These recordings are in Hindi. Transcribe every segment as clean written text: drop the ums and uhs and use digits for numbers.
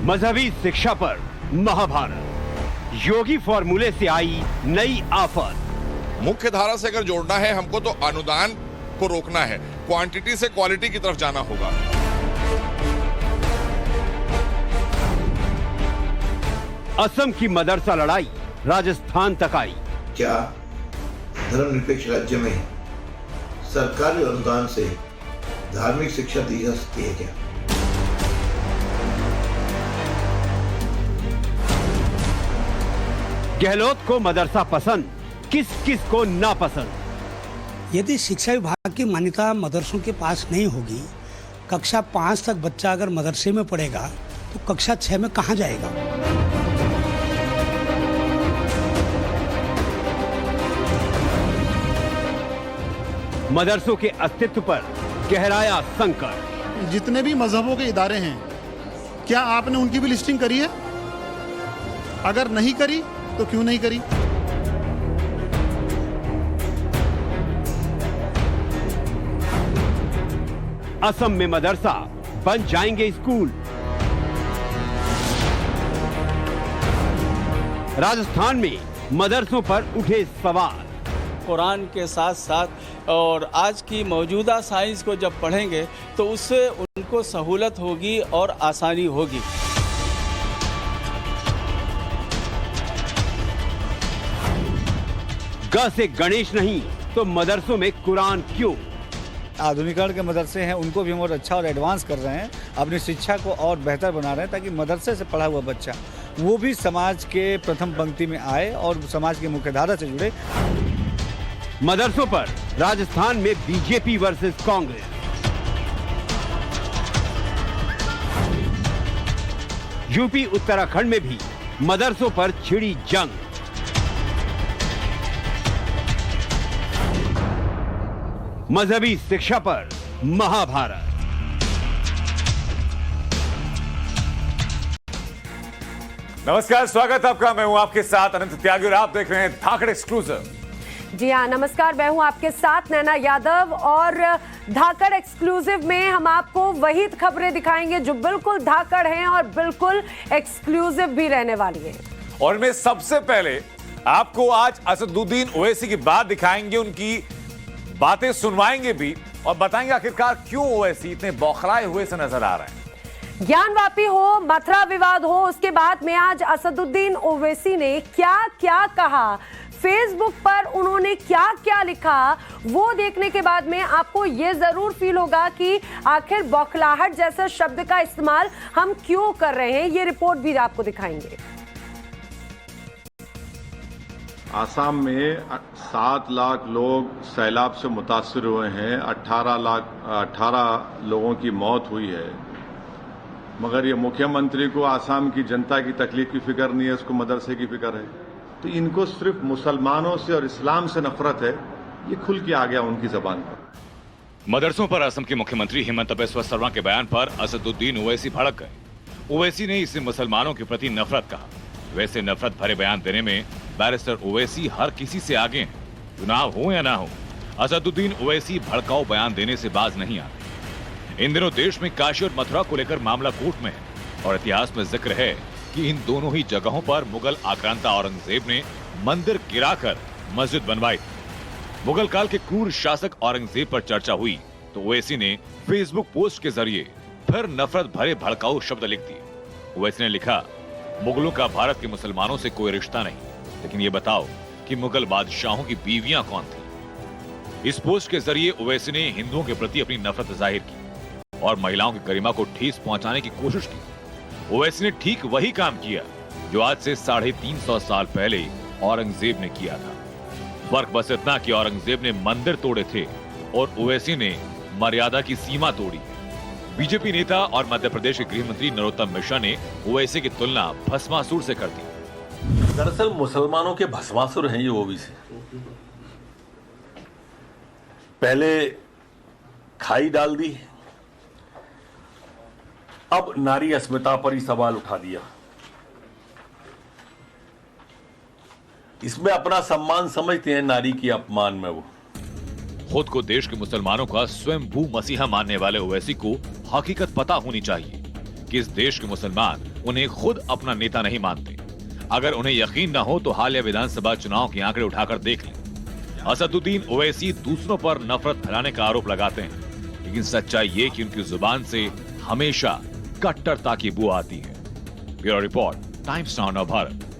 मजहबी शिक्षा पर महाभारत, योगी फॉर्मूले से आई नई आफत। मुख्य धारा से अगर जोड़ना है हमको तो अनुदान को रोकना है, क्वांटिटी से क्वालिटी की तरफ जाना होगा। असम की मदरसा लड़ाई राजस्थान तक आई। क्या धर्मनिरपेक्ष राज्य में सरकारी अनुदान से धार्मिक शिक्षा दी जा सकती है क्या? गहलोत को मदरसा पसंद, किस किस को नापसंद। यदि शिक्षा विभाग की मान्यता मदरसों के पास नहीं होगी, कक्षा 5 तक बच्चा अगर मदरसे में पढ़ेगा तो कक्षा 6 में कहां जाएगा? मदरसों के अस्तित्व पर गहराया संकट। जितने भी मजहबों के इदारे हैं, क्या आपने उनकी भी लिस्टिंग करी है? अगर नहीं करी तो क्यों नहीं करी? असम में मदरसा बन जाएंगे स्कूल। राजस्थान में मदरसों पर उठे सवाल। कुरान के साथ साथ और आज की मौजूदा साइंस को जब पढ़ेंगे तो उससे उनको सहूलत होगी और आसानी होगी। ग से गणेश नहीं तो मदरसों में कुरान क्यों? आधुनिकरण के मदरसे हैं, उनको भी हम और अच्छा और एडवांस कर रहे हैं, अपनी शिक्षा को और बेहतर बना रहे हैं ताकि मदरसे से पढ़ा हुआ बच्चा वो भी समाज के प्रथम पंक्ति में आए और समाज की मुख्यधारा से जुड़े। मदरसों पर राजस्थान में BJP versus Congress. UP Uttarakhand में भी मदरसों पर छिड़ी जंग। मजहबी शिक्षा पर महाभारत। नमस्कार, स्वागत आपका। मैं हूं आपके साथ अनंत त्यागी और आप देख रहे हैं धाकड़ एक्सक्लूसिव। जी हाँ, नमस्कार, मैं हूं आपके साथ नैना यादव और धाकड़ एक्सक्लूसिव में हम आपको वही खबरें दिखाएंगे जो बिल्कुल धाकड़ हैं और बिल्कुल एक्सक्लूसिव भी रहने वाली हैं। और मैं सबसे पहले आपको आज असदुद्दीन ओवैसी की बात दिखाएंगे, उनकी बातें सुनवाएंगे भी और बताएंगे आखिरकार क्यों ओवैसी इतने बौखलाए हुए से नजर आ रहे हैं। ज्ञानवापी हो, मथुरा विवाद हो, उसके बाद में आज असदुद्दीन ओवैसी ने क्या क्या कहा, फेसबुक पर उन्होंने क्या क्या लिखा, वो देखने के बाद में आपको ये जरूर फील होगा कि आखिर बौखलाहट जैसा शब्द का इस्तेमाल हम क्यों कर रहे हैं। ये रिपोर्ट भी आपको दिखाएंगे। आसाम में 7 लाख लोग सैलाब से मुतासिर हुए हैं, 18 लोगों की मौत हुई है, मगर ये मुख्यमंत्री को आसाम की जनता की तकलीफ की फिक्र नहीं है, उसको मदरसे की फिक्र है। तो इनको सिर्फ मुसलमानों से और इस्लाम से नफरत है, ये खुल के आ गया उनकी जबान पर। मदरसों पर असम के मुख्यमंत्री हिमंत बिस्वा शर्मा के बयान पर असदुद्दीन ओवैसी भड़क गए। ओवैसी ने इसे मुसलमानों के प्रति नफरत कहा। वैसे नफरत भरे बयान देने में बैरिस्टर ओवैसी हर किसी से आगे हैं, चुनाव हो या ना हो। असदुद्दीन ओवैसी भड़काऊ बयान देने से बाज नहीं आते। इन दिनों देश में काशी और मथुरा को लेकर मामला कोर्ट में है और इतिहास में जिक्र है कि इन दोनों ही जगहों पर मुगल आक्रांता औरंगजेब ने मंदिर गिराकर मस्जिद बनवाई थी। मुगल काल के क्रूर शासक औरंगजेब पर चर्चा हुई तो ओवैसी ने फेसबुक पोस्ट के जरिए फिर नफरत भरे भड़काऊ शब्द लिख दिए। ओवैसी ने लिखा, मुगलों का भारत के मुसलमानों से कोई रिश्ता नहीं, लेकिन ये बताओ कि मुगल बादशाहों की बीवियां कौन थी। इस पोस्ट के जरिए ओवैसी ने हिंदुओं के प्रति अपनी नफरत जाहिर की और महिलाओं की गरिमा को ठेस पहुंचाने की कोशिश की। ओवैसी ने ठीक वही काम किया जो आज से 350 साल पहले औरंगजेब ने किया था। फर्क बस इतना कि औरंगजेब ने मंदिर तोड़े थे और ओवैसी ने मर्यादा की सीमा तोड़ी। बीजेपी नेता और मध्य प्रदेश के गृह मंत्री नरोत्तम मिश्रा ने ओवैसी की तुलना भस्मासुर से कर दी। दरअसल मुसलमानों के भस्मासुर हैं ये ओवैसी। पहले खाई डाल दी, अब नारी अस्मिता पर ही सवाल उठा दिया। इसमें अपना सम्मान समझते हैं, नारी की अपमान में वो। खुद को देश के मुसलमानों का स्वयंभू मसीहा मानने वाले ओवैसी को हकीकत पता होनी चाहिए कि इस देश के मुसलमान उन्हें खुद अपना नेता नहीं मानते। अगर उन्हें यकीन न हो तो हालिया विधानसभा चुनाव के आंकड़े उठाकर देख लें। असदुद्दीन ओवैसी दूसरों पर नफरत फैलाने का आरोप लगाते हैं, लेकिन सच्चाई ये कि उनकी जुबान से हमेशा कट्टरता की बू आती है। Bureau report, times now Navbharat.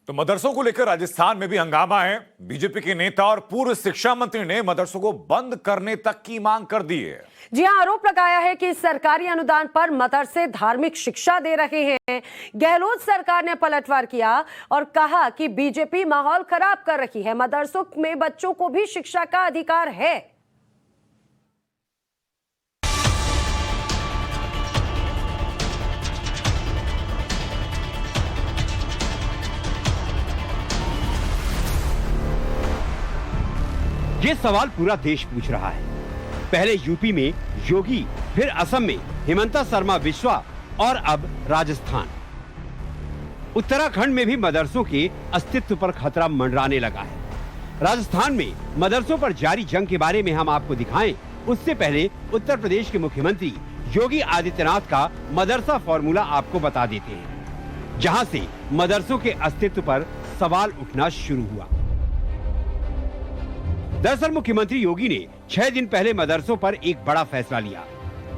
तो मदरसों को लेकर राजस्थान में भी हंगामा है। बीजेपी के नेता और पूर्व शिक्षा मंत्री ने मदरसों को बंद करने तक की मांग कर दी है। जी हां, आरोप लगाया है कि सरकारी अनुदान पर मदरसे धार्मिक शिक्षा दे रहे हैं। गहलोत सरकार ने पलटवार किया और कहा कि बीजेपी माहौल खराब कर रही है। मदरसों में बच्चों को भी शिक्षा का अधिकार है। ये सवाल पूरा देश पूछ रहा है। पहले यूपी में योगी, फिर असम में हिमंता शर्मा बिस्वा और अब राजस्थान। उत्तराखंड में भी मदरसों के अस्तित्व पर खतरा मंडराने लगा है। राजस्थान में मदरसों पर जारी जंग के बारे में हम आपको दिखाएं, उससे पहले उत्तर प्रदेश के मुख्यमंत्री योगी आदित्यनाथ का मदरसा फॉर्मूला आपको बता देते हैं, जहां से मदरसों के अस्तित्व पर सवाल उठना शुरू हुआ। दरअसल मुख्यमंत्री योगी ने 6 दिन पहले मदरसों पर एक बड़ा फैसला लिया।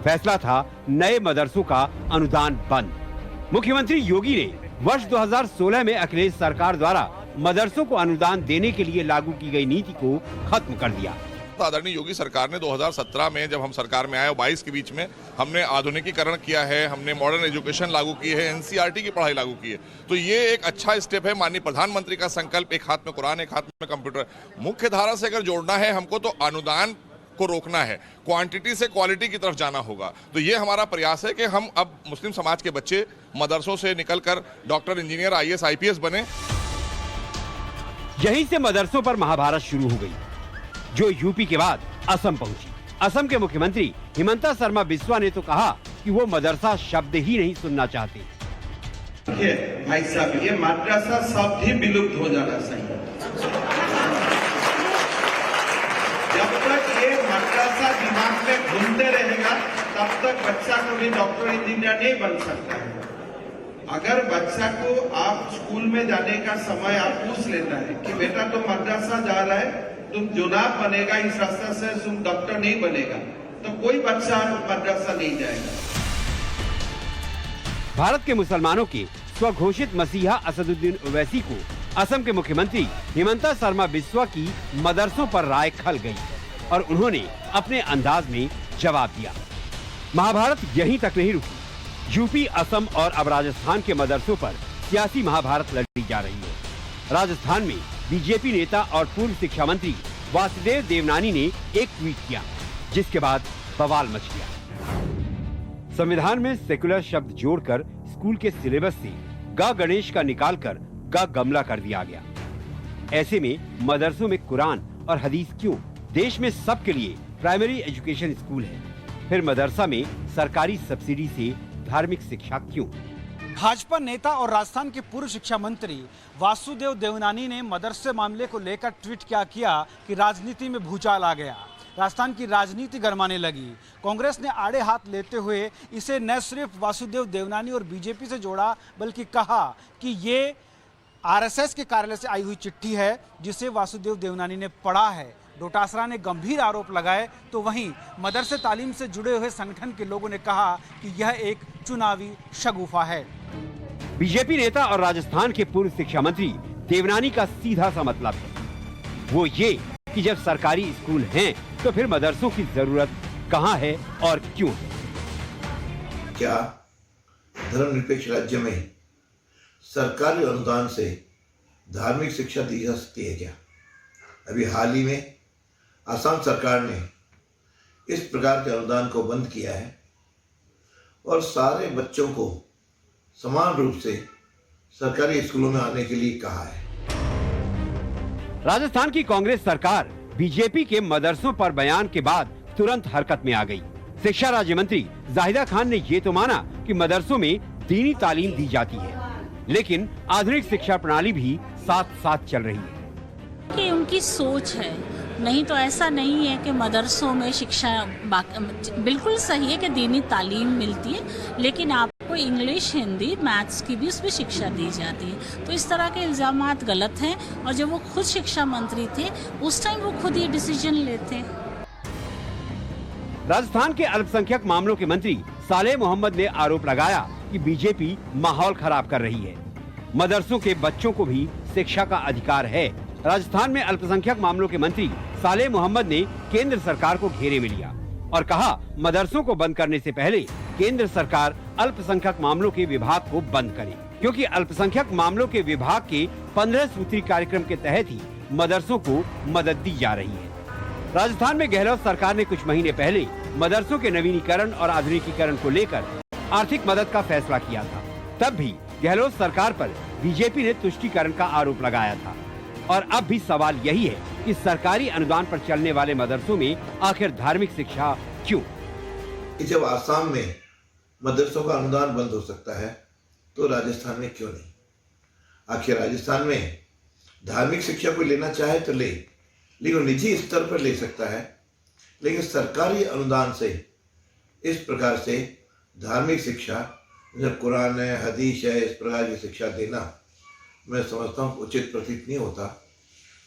फैसला था नए मदरसों का अनुदान बंद। मुख्यमंत्री योगी ने वर्ष 2016 में अखिलेश सरकार द्वारा मदरसों को अनुदान देने के लिए लागू की गई नीति को खत्म कर दिया। आदरणीय योगी सरकार ने 2017 में जब हम सरकार में आए और 22 के बीच में हमने आधुनिकीकरण किया है, हमने मॉडर्न एजुकेशन लागू की है, एनसीईआरटी की पढ़ाई लागू की है। तो ये एक अच्छा स्टेप है। माननीय प्रधानमंत्री का संकल्प, एक हाथ में कुरान एक हाथ में कंप्यूटर। मुख्य धारा से अगर जोड़ना है हमको तो अनुदान को रोकना है, क्वांटिटी से क्वालिटी की तरफ जाना होगा। तो ये हमारा प्रयास है कि हम अब मुस्लिम समाज के बच्चे मदरसों से निकलकर डॉक्टर, इंजीनियर, IAS, IPS बने। यहीं से मदरसों पर महाभारत शुरू हो गई, जो यूपी के बाद असम पहुंची। असम के मुख्यमंत्री हिमंता शर्मा बिस्वा ने तो कहा कि वो मदरसा शब्द ही नहीं सुनना चाहते। भाई साहब, ये मदरसा शब्द ही विलुप्त हो जाना चाहिए। जब तक ये मदरसा दिमाग में घूमते रहेगा तब तक बच्चा कभी डॉक्टर, इंजीनियर नहीं बन सकता है। अगर बच्चा को आप स्कूल में जाने का समय आप पूछ लेना है कि बेटा तुम मदरसा जा रहा है, तुम जुनाब बनेगा इस रास्ते से, तुम डॉक्टर नहीं बनेगा, तो कोई बच्चा मदरसा नहीं जाएगा। भारत के मुसलमानों के स्वघोषित मसीहा असदुद्दीन ओवैसी को असम के मुख्यमंत्री हिमंता शर्मा बिस्वा की मदरसों पर राय खल गई और उन्होंने अपने अंदाज में जवाब दिया। महाभारत यहीं तक नहीं रुकी। यूपी, असम और अब राजस्थान के मदरसों पर सियासी महाभारत लड़ी जा रही है। राजस्थान में बीजेपी नेता और पूर्व शिक्षा मंत्री वासुदेव देवनानी ने एक ट्वीट किया, जिसके बाद बवाल मच गया। संविधान में सेकुलर शब्द जोड़कर स्कूल के सिलेबस से ग गणेश का निकालकर ग गमला कर दिया गया। ऐसे में मदरसों में कुरान और हदीस क्यों? देश में सबके लिए प्राइमरी एजुकेशन स्कूल है, फिर मदरसा में सरकारी सब्सिडी से धार्मिक शिक्षा क्यों? भाजपा नेता और राजस्थान के पूर्व शिक्षा मंत्री वासुदेव देवनानी ने मदरसे मामले को लेकर ट्वीट क्या किया कि राजनीति में भूचाल आ गया। राजस्थान की राजनीति गरमाने लगी। कांग्रेस ने आड़े हाथ लेते हुए इसे न सिर्फ वासुदेव देवनानी और बीजेपी से जोड़ा, बल्कि कहा कि ये आरएसएस के कार्यालय से आई हुई चिट्ठी है जिसे वासुदेव देवनानी ने पढ़ा है। डोटासरा ने गंभीर आरोप लगाए तो वहीं मदरसे तालीम से जुड़े हुए संगठन के लोगों ने कहा कि यह एक चुनावी शगुफा है। बीजेपी नेता और राजस्थान के पूर्व शिक्षा मंत्री देवनानी का सीधा सा मतलब है वो ये कि जब सरकारी स्कूल हैं तो फिर मदरसों की जरूरत कहां है और क्यों है? क्या धर्मनिरपेक्ष राज्य में सरकारी अनुदान से धार्मिक शिक्षा दी जा सकती है क्या? अभी हाल ही में असम सरकार ने इस प्रकार के अनुदान को बंद किया है और सारे बच्चों को समान रूप से सरकारी स्कूलों में आने के लिए कहा है। राजस्थान की कांग्रेस सरकार बीजेपी के मदरसों पर बयान के बाद तुरंत हरकत में आ गई। शिक्षा राज्य मंत्री जाहिदा खान ने ये तो माना कि मदरसों में दीनी तालीम दी जाती है, लेकिन आधुनिक शिक्षा प्रणाली भी साथ साथ चल रही है। कि उनकी सोच है नहीं तो ऐसा नहीं है कि मदरसों में शिक्षा बिल्कुल सही है कि दीनी तालीम मिलती है, लेकिन आपको इंग्लिश, हिंदी, मैथ्स की भी उसमें शिक्षा दी जाती है। तो इस तरह के इल्ज़ामात गलत हैं, और जब वो खुद शिक्षा मंत्री थे उस टाइम वो खुद ये डिसीजन लेते। राजस्थान के अल्पसंख्यक मामलों के मंत्री सालेह मोहम्मद ने आरोप लगाया कि बीजेपी माहौल खराब कर रही है। मदरसों के बच्चों को भी शिक्षा का अधिकार है। राजस्थान में अल्पसंख्यक मामलों के मंत्री सालेह मोहम्मद ने केंद्र सरकार को घेरे में लिया और कहा, मदरसों को बंद करने से पहले केंद्र सरकार अल्पसंख्यक मामलों के विभाग को बंद करे, क्योंकि अल्पसंख्यक मामलों के विभाग के 15 सूत्री कार्यक्रम के तहत ही मदरसों को मदद दी जा रही है। राजस्थान में गहलोत सरकार ने कुछ महीने पहले मदरसों के नवीनीकरण और आधुनिकीकरण को लेकर आर्थिक मदद का फैसला किया था। तब भी गहलोत सरकार पर बीजेपी ने तुष्टीकरण का आरोप लगाया था, और अब भी सवाल यही है कि सरकारी अनुदान पर चलने वाले मदरसों में आखिर धार्मिक शिक्षा क्यों? जब आसाम में मदरसों का अनुदान बंद हो सकता है तो राजस्थान में क्यों नहीं? आखिर राजस्थान में धार्मिक शिक्षा को लेना चाहे तो ले, लेकिन निजी स्तर पर ले सकता है, लेकिन सरकारी अनुदान से इस प्रकार से धार्मिक शिक्षा, जब कुरान है, हदीस है, इस प्रकार की शिक्षा देना मैं समझता हूँ उचित प्रतीत नहीं होता।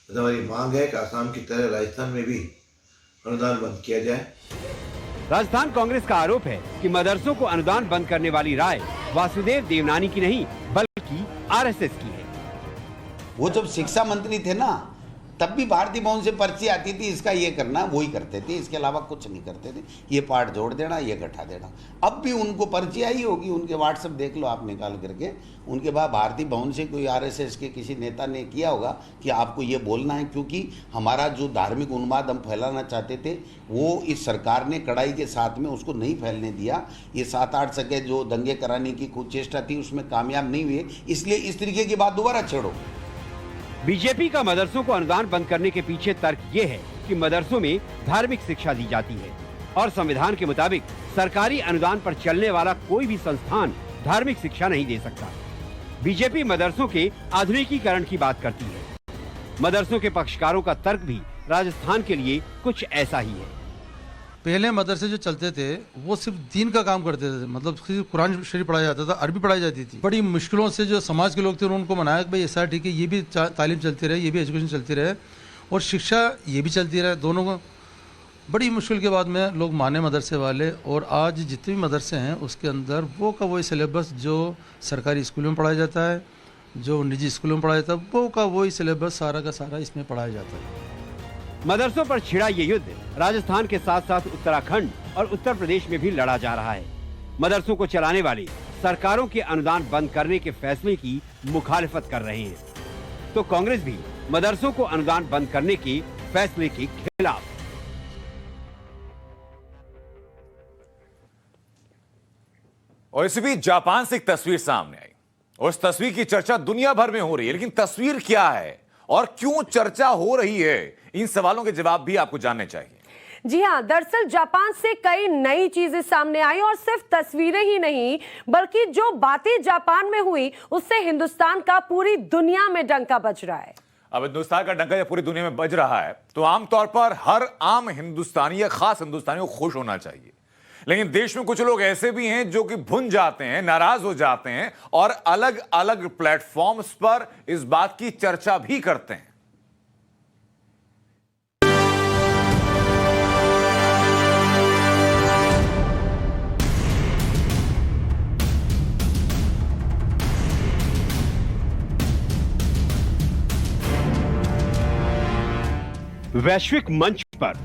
तो हमारी मांग है कि आसाम की तरह राजस्थान में भी अनुदान बंद किया जाए। राजस्थान कांग्रेस का आरोप है कि मदरसों को अनुदान बंद करने वाली राय वासुदेव देवनानी की नहीं बल्कि आरएसएस की है। वो जब शिक्षा मंत्री थे ना, तब भी भारतीय भवन से पर्ची आती थी, इसका ये करना, वो ही करते थे, इसके अलावा कुछ नहीं करते थे। ये पार्ट जोड़ देना, ये घटा देना। अब भी उनको पर्ची आई होगी, उनके व्हाट्सएप देख लो आप निकाल करके। उनके बाद भारतीय भवन से कोई आरएसएस के किसी नेता ने किया होगा कि आपको ये बोलना है, क्योंकि हमारा जो धार्मिक उन्माद हम फैलाना चाहते थे वो इस सरकार ने कड़ाई के साथ में उसको नहीं फैलने दिया। ये 7-8 जगह जो दंगे कराने की कुचेष्टा थी उसमें कामयाब नहीं हुए, इसलिए इस तरीके की बात दोबारा छेड़ो। बीजेपी का मदरसों को अनुदान बंद करने के पीछे तर्क ये है कि मदरसों में धार्मिक शिक्षा दी जाती है और संविधान के मुताबिक सरकारी अनुदान पर चलने वाला कोई भी संस्थान धार्मिक शिक्षा नहीं दे सकता। बीजेपी मदरसों के आधुनिकीकरण की बात करती है। मदरसों के पक्षकारों का तर्क भी राजस्थान के लिए कुछ ऐसा ही है। पहले मदरसे जो चलते थे वो सिर्फ दीन का काम करते थे, मतलब सिर्फ कुरान शरीफ पढ़ाया जाता था, अरबी पढ़ाई जाती थी। बड़ी मुश्किलों से जो समाज के लोग थे उनको मनाया कि भाई ऐसा ठीक है, ये भी तालीम चलती रहे, ये भी एजुकेशन चलती रहे और शिक्षा ये भी चलती रहे। दोनों को बड़ी मुश्किल के बाद में लोग माने मदरसे वाले, और आज जितने भी मदरसे हैं उसके अंदर वो का वही सिलेबस जो सरकारी स्कूलों में पढ़ाया जाता है, जो निजी स्कूलों में पढ़ाया जाता है, वो का वही सिलेबस सारा का सारा इसमें पढ़ाया जाता है। मदरसों पर छिड़ा ये युद्ध राजस्थान के साथ साथ उत्तराखंड और उत्तर प्रदेश में भी लड़ा जा रहा है। मदरसों को चलाने वाले सरकारों के अनुदान बंद करने के फैसले की मुखालिफत कर रहे हैं, तो कांग्रेस भी मदरसों को अनुदान बंद करने के फैसले के खिलाफ। और इसी बीच जापान से एक तस्वीर सामने आई और उस तस्वीर की चर्चा दुनिया भर में हो रही है, लेकिन तस्वीर क्या है और क्यों चर्चा हो रही है, इन सवालों के जवाब भी आपको जानने चाहिए। जी हाँ, दरअसल जापान से कई नई चीजें सामने आई और सिर्फ तस्वीरें ही नहीं बल्कि जो बातें जापान में हुई उससे हिंदुस्तान का पूरी दुनिया में डंका बज रहा है। अब हिंदुस्तान का डंका जब पूरी दुनिया में बज रहा है तो आमतौर पर हर आम हिंदुस्तानी या खास हिंदुस्तानी को खुश होना चाहिए, लेकिन देश में कुछ लोग ऐसे भी हैं जो कि भुन जाते हैं, नाराज हो जाते हैं और अलग अलग प्लेटफॉर्म्स पर इस बात की चर्चा भी करते हैं। वैश्विक मंच पर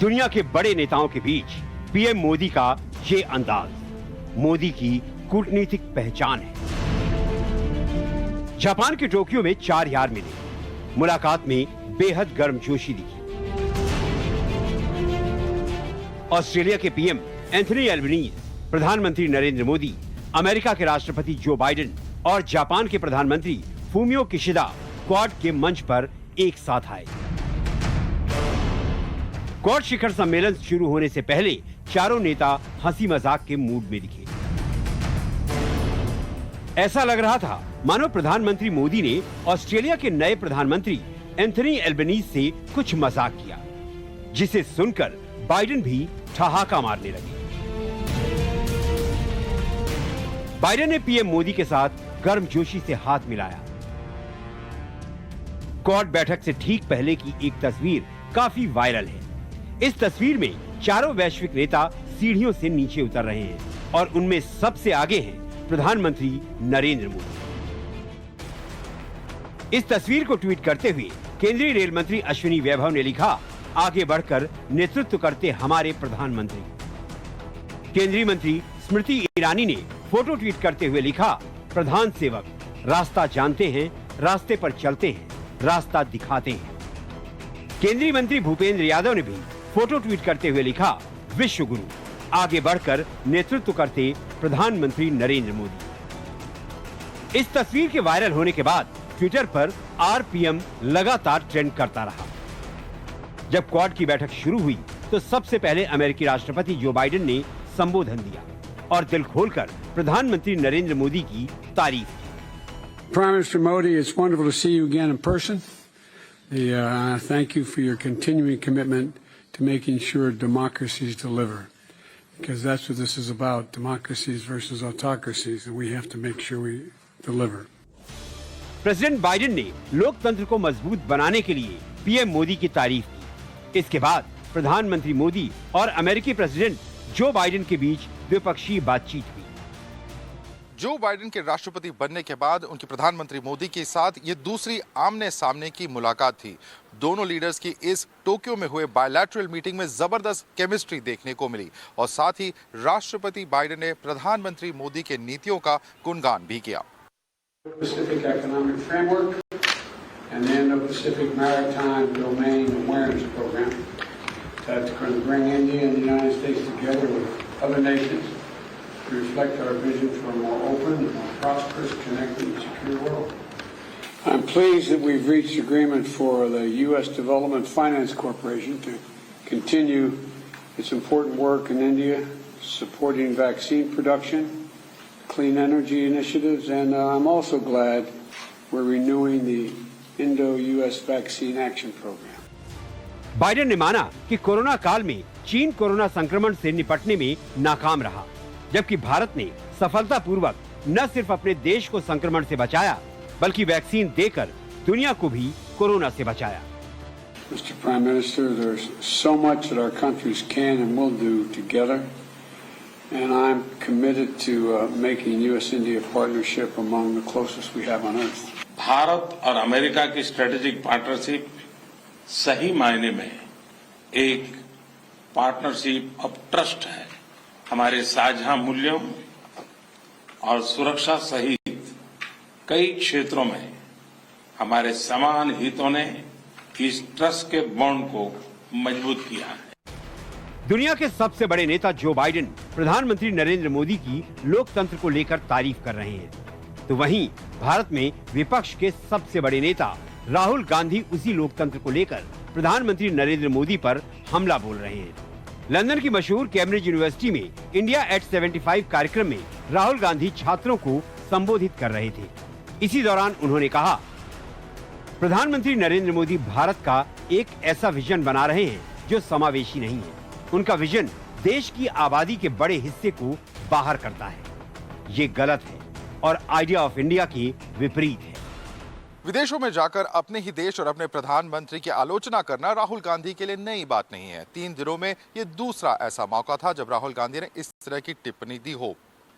दुनिया के बड़े नेताओं के बीच पीएम मोदी का ये अंदाज मोदी की कूटनीतिक पहचान है। जापान के टोक्यो में 4 यार मिले, मुलाकात में बेहद गर्मजोशी दिखी। ऑस्ट्रेलिया के पीएम एंथनी एल्बनीज, प्रधानमंत्री नरेंद्र मोदी, अमेरिका के राष्ट्रपति जो बाइडेन और जापान के प्रधानमंत्री फूमियो किशिदा क्वाड के मंच पर एक साथ आए। क्वाड शिखर सम्मेलन शुरू होने से पहले चारों नेता हंसी मजाक के मूड में दिखे। ऐसा लग रहा था मानो प्रधानमंत्री मोदी ने ऑस्ट्रेलिया के नए प्रधानमंत्री एंथनी एल्बनीज से कुछ मजाक किया जिसे सुनकर बाइडेन भी ठहाका मारने लगे। बाइडेन ने पीएम मोदी के साथ गर्मजोशी से हाथ मिलाया। क्वाड बैठक से ठीक पहले की एक तस्वीर काफी वायरल है। इस तस्वीर में चारों वैश्विक नेता सीढ़ियों से नीचे उतर रहे हैं और उनमें सबसे आगे हैं प्रधानमंत्री नरेंद्र मोदी। इस तस्वीर को ट्वीट करते हुए केंद्रीय रेल मंत्री अश्विनी वैभव ने लिखा, आगे बढ़कर नेतृत्व करते हमारे प्रधानमंत्री। केंद्रीय मंत्री स्मृति ईरानी ने फोटो ट्वीट करते हुए लिखा, प्रधान सेवक रास्ता जानते हैं, रास्ते पर चलते हैं, रास्ता दिखाते हैं। केंद्रीय मंत्री भूपेंद्र यादव ने भी फोटो ट्वीट करते हुए लिखा, विश्व गुरु आगे बढ़कर नेतृत्व करते प्रधानमंत्री नरेंद्र मोदी। इस तस्वीर के वायरल होने के बाद ट्विटर पर आरपीएम लगातार ट्रेंड करता रहा। जब क्वाड की बैठक शुरू हुई तो सबसे पहले अमेरिकी राष्ट्रपति जो बाइडेन ने संबोधन दिया और दिल खोलकर प्रधानमंत्री नरेंद्र मोदी की तारीफ की। Prime Minister Modi, it's wonderful to see you again in person. I thank you for your continuing commitment to making sure democracies deliver, because that's what this is about, democracies versus autocracies, and we have to make sure we deliver. President Biden ने लोकतंत्र को मजबूत बनाने के लिए पीएम मोदी की तारीफ की। इसके बाद प्रधानमंत्री मोदी और अमेरिकी प्रेसिडेंट जो बाइडेन के बीच द्विपक्षीय बातचीत हुई। जो बाइडेन के राष्ट्रपति बनने के बाद उनके प्रधानमंत्री मोदी के साथ ये दूसरी आमने सामने की मुलाकात थी। दोनों लीडर्स की इस टोक्यो में हुए बायलैटरल मीटिंग में जबरदस्त केमिस्ट्री देखने को मिली और साथ ही राष्ट्रपति बाइडेन ने प्रधानमंत्री मोदी के नीतियों का गुणगान भी किया। Pacific Economic Framework and the Indo-Pacific Maritime Domain Awareness Program that's going to bring India and the United States together with other nations to reflect our vision for a more open, more prosperous, connected, and secure world. I'm pleased that we've reached agreement for the U.S. Development Finance Corporation to continue its important work in India, supporting vaccine production, clean energy initiatives, and I'm also glad we're renewing the Indo-US Vaccine Action Program. Biden ने माना कि कोरोना काल में चीन कोरोना संक्रमण से निपटने में नाकाम रहा, जबकि भारत ने सफलतापूर्वक न सिर्फ अपने देश को संक्रमण से बचाया, बल्कि वैक्सीन देकर दुनिया को भी कोरोना से बचाया। Mr. Prime Minister, there's so much that our countries can and will do together. And I'm committed to making U.S.-India partnership among the closest we have on earth. Bharat और अमेरिका की स्ट्रेटेजिक पार्टनरशिप सही मायने में एक पार्टनरशिप ऑफ ट्रस्ट है। हमारे साझा मूल्यों और सुरक्षा सहित कई क्षेत्रों में हमारे समान हितों ने इस ट्रस्ट के बॉन्ड को मजबूत किया है। दुनिया के सबसे बड़े नेता जो बाइडेन प्रधानमंत्री नरेंद्र मोदी की लोकतंत्र को लेकर तारीफ कर रहे हैं, तो वहीं भारत में विपक्ष के सबसे बड़े नेता राहुल गांधी उसी लोकतंत्र को लेकर प्रधानमंत्री नरेंद्र मोदी पर हमला बोल रहे हैं। लंदन की मशहूर कैम्ब्रिज यूनिवर्सिटी में इंडिया एट 75 कार्यक्रम में राहुल गांधी छात्रों को संबोधित कर रहे थे। इसी दौरान उन्होंने कहा, प्रधानमंत्री नरेंद्र मोदी भारत का एक ऐसा विजन बना रहे हैं जो समावेशी नहीं है। उनका विजन देश की आबादी के बड़े हिस्से को बाहर करता है। ये गलत है और आइडिया ऑफ इंडिया के विपरीत है। विदेशों में जाकर अपने ही देश और अपने प्रधानमंत्री की आलोचना करना राहुल गांधी के लिए नई बात नहीं है। 3 दिनों में ये दूसरा ऐसा मौका था जब राहुल गांधी ने इस तरह की टिप्पणी दी हो।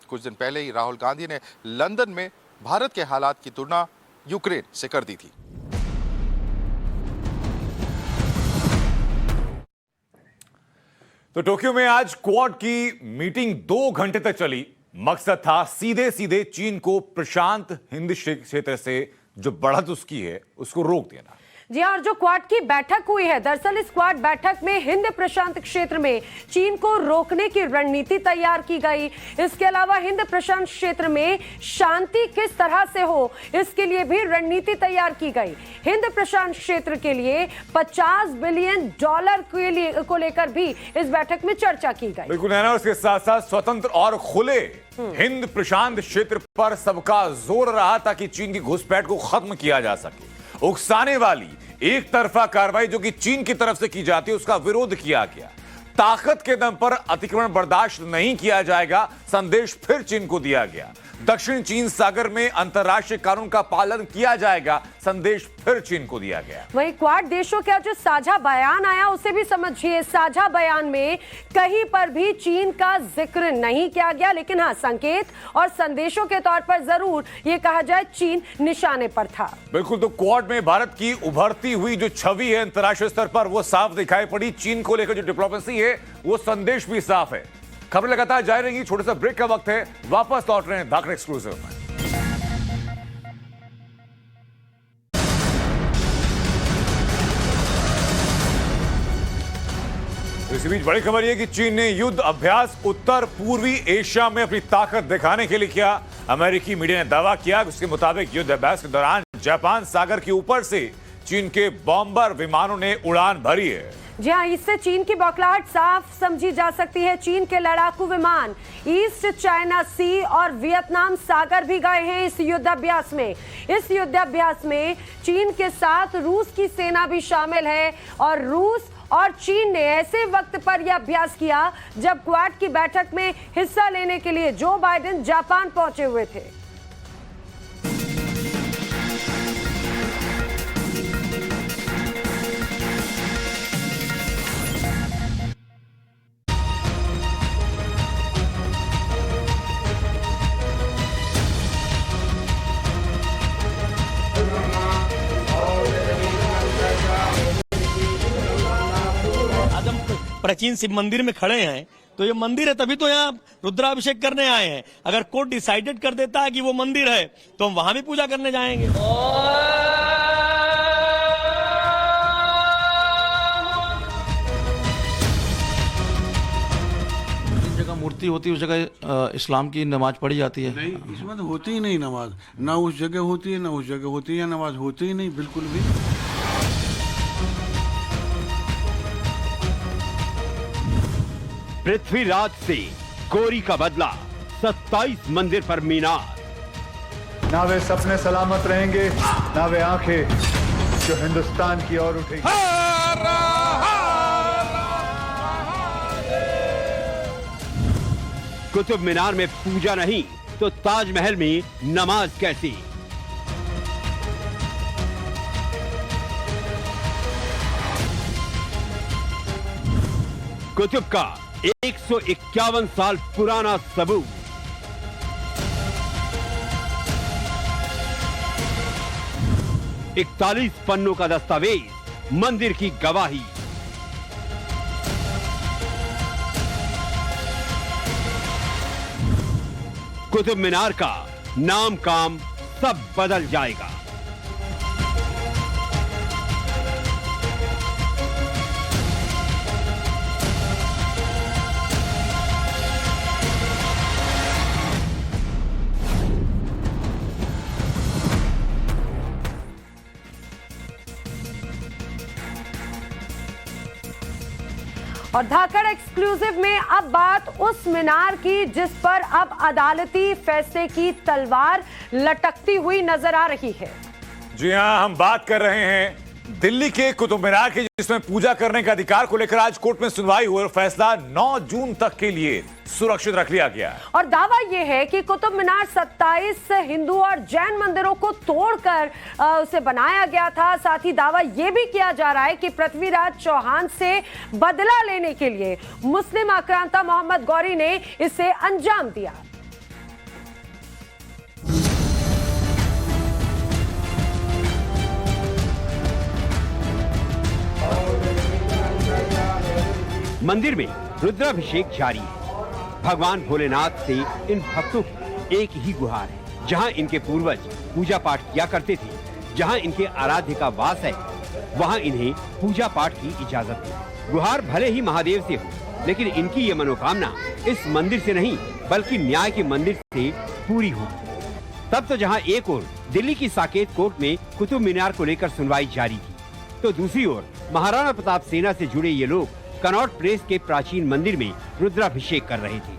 कुछ दिन पहले ही राहुल गांधी ने लंदन में भारत के हालात की तुलना यूक्रेन से कर दी थी। तो टोक्यो में आज क्वाड की मीटिंग 2 घंटे तक चली। मकसद था सीधे सीधे चीन को प्रशांत हिंद क्षेत्र से जो बढ़त उसकी है उसको रोक देना। जी हाँ, और जो क्वाड की बैठक हुई है, दरअसल इस क्वाड बैठक में हिंद प्रशांत क्षेत्र में चीन को रोकने की रणनीति तैयार की गई। इसके अलावा हिंद प्रशांत क्षेत्र में शांति किस तरह से हो, इसके लिए भी रणनीति तैयार की गई। हिंद प्रशांत क्षेत्र के लिए $50 बिलियन को लेकर भी इस बैठक में चर्चा की गई। बिल्कुल है ना। उसके साथ साथ स्वतंत्र और खुले हिंद प्रशांत क्षेत्र पर सबका जोर रहा ताकि चीन की घुसपैठ को खत्म किया जा सके। उकसाने वाली एक तरफा कार्रवाई जो कि चीन की तरफ से की जाती है उसका विरोध किया गया। ताकत के दम पर अतिक्रमण बर्दाश्त नहीं किया जाएगा, संदेश फिर चीन को दिया गया। दक्षिण चीन सागर में अंतर्राष्ट्रीय कानून का पालन किया जाएगा, संदेश फिर चीन को दिया गया। वहीं क्वाड देशों का जो साझा बयान आया उसे भी समझिए। साझा बयान में कहीं पर भी चीन का जिक्र नहीं किया गया, लेकिन हाँ, संकेत और संदेशों के तौर पर जरूर ये कहा जाए चीन निशाने पर था। बिल्कुल, तो क्वाड में भारत की उभरती हुई जो छवि है अंतर्राष्ट्रीय स्तर पर वो साफ दिखाई पड़ी। चीन को लेकर जो डिप्लोमेसी है वो संदेश भी साफ है। खबर लगातार जारी रहेंगी, छोटे सा ब्रेक का वक्त है, वापस लौट रहे हैं धाकड़ एक्सक्लूसिव में। इसी बीच बड़ी खबर यह कि चीन ने युद्ध अभ्यास उत्तर पूर्वी एशिया में अपनी ताकत दिखाने के लिए किया। अमेरिकी मीडिया ने दावा किया कि उसके मुताबिक युद्ध अभ्यास के दौरान जापान सागर के ऊपर से चीन के बॉम्बर विमानों ने उड़ान भरी है। जी हाँ, इससे चीन की बौखलाहट साफ समझी जा सकती है। चीन के लड़ाकू विमान ईस्ट चाइना सी और वियतनाम सागर भी गए हैं इस युद्धाभ्यास में। इस युद्धाभ्यास में चीन के साथ रूस की सेना भी शामिल है और रूस और चीन ने ऐसे वक्त पर यह अभ्यास किया जब क्वाड की बैठक में हिस्सा लेने के लिए जो बाइडेन जापान पहुंचे हुए थे। प्राचीन शिव मंदिर में खड़े हैं, तो ये मंदिर है तभी तो यहाँ रुद्राभिषेक करने आए हैं। अगर कोर्ट डिसाइडेड कर देता है कि वो मंदिर है तो हम वहां भी पूजा करने जाएंगे। जिस जगह मूर्ति होती है उस जगह इस्लाम की नमाज पढ़ी जाती है। नहीं, इसमें तो होती ही नहीं नमाज, ना उस जगह होती है ना उस जगह होती है, नमाज होती ही नहीं बिल्कुल भी। पृथ्वीराज से कोरी का बदला, 27 मंदिर पर मीनार। ना वे सपने सलामत रहेंगे, ना वे आंखें जो हिंदुस्तान की ओर उठेंगी। कुतुब मीनार में पूजा नहीं तो ताजमहल में नमाज कैसी? कुतुब का 151 साल पुराना सबूत। इकतालीस पन्नों का दस्तावेज, मंदिर की गवाही। कुतुब मीनार का नाम काम सब बदल जाएगा। और धाकड़ एक्सक्लूसिव में अब बात उस मीनार की जिस पर अब अदालती फैसले की तलवार लटकती हुई नजर आ रही है। जी हां, हम बात कर रहे हैं दिल्ली के कुतुब मीनार की, जिसमें पूजा करने के अधिकार को लेकर आज कोर्ट में सुनवाई हुई और फैसला 9 जून तक के लिए सुरक्षित रख लिया गया। और दावा यह है कि कुतुब मीनार 27 हिंदू और जैन मंदिरों को तोड़कर उसे बनाया गया था। साथ ही दावा यह भी किया जा रहा है कि पृथ्वीराज चौहान से बदला लेने के लिए मुस्लिम आक्रांता मोहम्मद गौरी ने इसे अंजाम दिया। मंदिर में रुद्राभिषेक जारी है। भगवान भोलेनाथ से इन भक्तों की एक ही गुहार है। जहां इनके पूर्वज पूजा पाठ किया करते थे, जहां इनके आराध्य का वास है, वहां इन्हें पूजा पाठ की इजाजत है। गुहार भले ही महादेव से हो, लेकिन इनकी ये मनोकामना इस मंदिर से नहीं बल्कि न्याय के मंदिर से पूरी होगी। तब तो जहां एक ओर दिल्ली की साकेत कोर्ट में कुतुब मीनार को लेकर सुनवाई जारी थी, तो दूसरी ओर महाराणा प्रताप सेना से जुड़े ये लोग कनॉट प्लेस के प्राचीन मंदिर में रुद्राभिषेक कर रहे थे।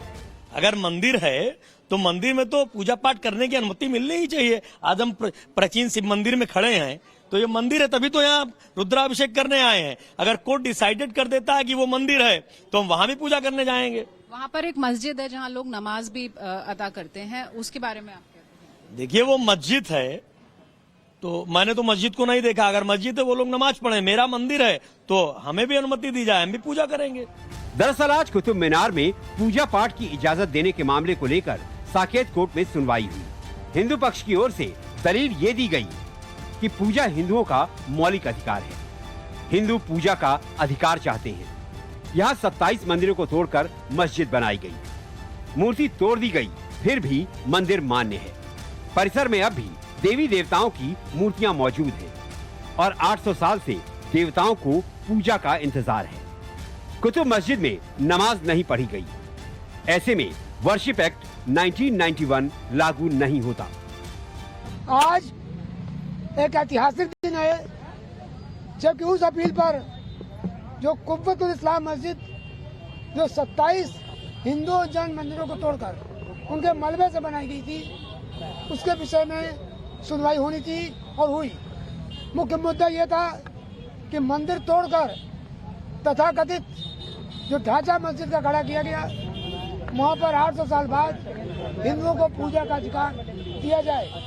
अगर मंदिर है तो मंदिर में तो पूजा पाठ करने की अनुमति मिलनी ही चाहिए। आज हम प्राचीन शिव मंदिर में खड़े हैं, तो ये मंदिर है, तभी तो यहाँ रुद्राभिषेक करने आए हैं। अगर कोर्ट डिसाइडेड कर देता है कि वो मंदिर है तो हम वहां भी पूजा करने जाएंगे। वहाँ पर एक मस्जिद है जहाँ लोग नमाज भी अदा करते हैं, उसके बारे में आप क्या कहते हैं? देखिए, वो मस्जिद है तो मैंने तो मस्जिद को नहीं देखा। अगर मस्जिद है वो लोग नमाज पढ़े, मेरा मंदिर है तो हमें भी अनुमति दी जाए, हम भी पूजा करेंगे। दरअसल आज कुतुब मीनार में पूजा पाठ की इजाजत देने के मामले को लेकर साकेत कोर्ट में सुनवाई हुई। हिंदू पक्ष की ओर से दलील ये दी गई कि पूजा हिंदुओं का मौलिक अधिकार है, हिंदू पूजा का अधिकार चाहते हैं। यहाँ 27 मंदिरों को तोड़कर मस्जिद बनाई गई, मूर्ति तोड़ दी गई, फिर भी मंदिर मान्य है। परिसर में अब भी देवी देवताओं की मूर्तियां मौजूद हैं और 800 साल से देवताओं को पूजा का इंतजार है। कुतुब मस्जिद में नमाज नहीं पढ़ी गई, ऐसे में वर्शिप एक्ट 1991 लागू नहीं होता। आज एक ऐतिहासिक दिन है जबकि उस अपील पर जो कुव्वतुल इस्लाम मस्जिद जो 27 हिंदू जैन मंदिरों को तोड़कर उनके मलबे से बनाई गई थी, उसके विषय में सुनवाई होनी थी और हुई। मुख्य मुद्दा यह था कि मंदिर तोड़कर तथाकथित जो ढांचा मस्जिद का खड़ा किया गया, वहाँ पर 800 साल बाद हिंदुओं को पूजा का अधिकार दिया जाए।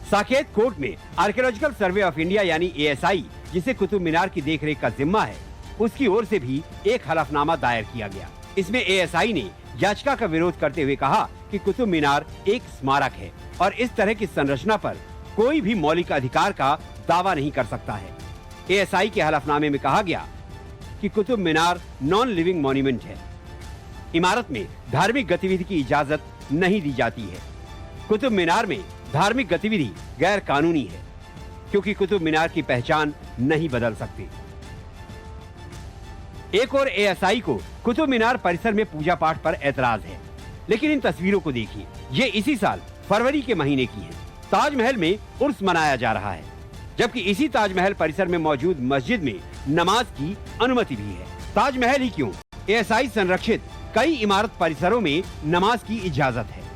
साकेत कोर्ट में आर्कियोलॉजिकल सर्वे ऑफ इंडिया यानी ASI, जिसे कुतुब मीनार की देखरेख का जिम्मा है, उसकी ओर से भी एक हलफनामा दायर किया गया। इसमें ASI ने याचिका का विरोध करते हुए कहा कि कुतुब मीनार एक स्मारक है और इस तरह की संरचना पर कोई भी मौलिक अधिकार का दावा नहीं कर सकता है। ASI के हलफनामे में कहा गया कि Qutub Minar non living monument है, इमारत में धार्मिक गतिविधि की इजाजत नहीं दी जाती है। कुतुब मीनार में धार्मिक गतिविधि गैर कानूनी है क्योंकि कुतुब मीनार की पहचान नहीं बदल सकती। एक और ASI को कुतुब मीनार परिसर में पूजा पाठ पर ऐतराज है, लेकिन इन तस्वीरों को देखिए, ये इसी साल फरवरी के महीने की है। ताजमहल में उर्स मनाया जा रहा है, जबकि इसी ताजमहल परिसर में मौजूद मस्जिद में नमाज की अनुमति भी है। ताजमहल ही क्यों, ASI संरक्षित कई इमारत परिसरों में नमाज की इजाजत है।